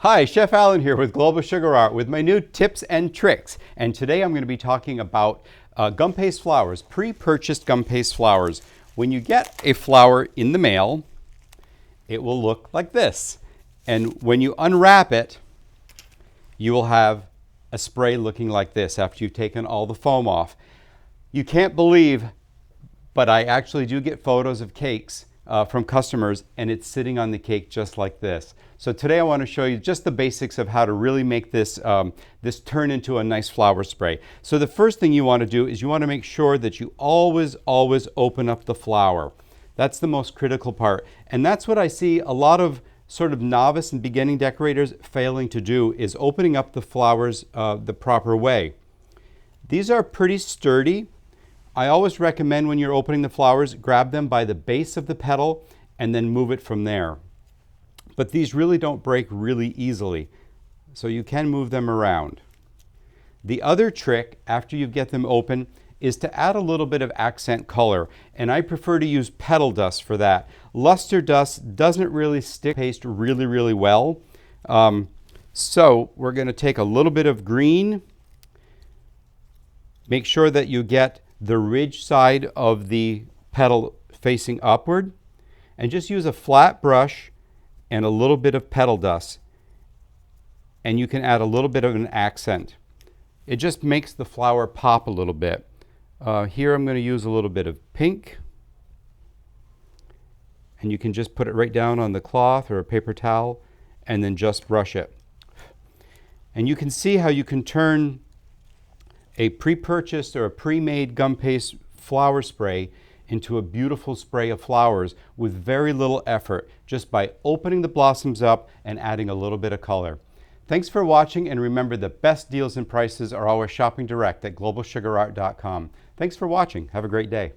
Hi, Chef Alan here with Global Sugar Art with my new tips and tricks. And today I'm going to be talking about gum paste flowers, pre-purchased gum paste flowers. When you get a flower in the mail, it will look like this. And when you unwrap it, you will have a spray looking like this after you've taken all the foam off. You can't believe, but I actually do get photos of cakes from customers, and it's sitting on the cake just like this. So today I want to show you just the basics of how to really make this, this turn into a nice flower spray. So the first thing you want to do is you want to make sure that you always open up the flower. That's the most critical part. And that's what I see a lot of sort of novice and beginning decorators failing to do, is opening up the flowers the proper way. These are pretty sturdy. I always recommend when you're opening the flowers, grab them by the base of the petal and then move it from there. But these really don't break really easily, so you can move them around. The other trick, after you get them open, is to add a little bit of accent color, and I prefer to use petal dust for that. Luster dust doesn't really stick paste really well. So we're going to take a little bit of green. Make sure that you get the ridge side of the petal facing upward, and just use a flat brush and a little bit of petal dust, and you can add a little bit of an accent. It just makes the flower pop a little bit. Here I'm going to use a little bit of pink, and you can just put it right down on the cloth or a paper towel and then just brush it. And you can see how you can turn a pre-purchased or a pre-made gum paste flower spray into a beautiful spray of flowers with very little effort, just by opening the blossoms up and adding a little bit of color. Thanks for watching, and remember, the best deals and prices are always shopping direct at globalsugarart.com. Thanks for watching. Have a great day.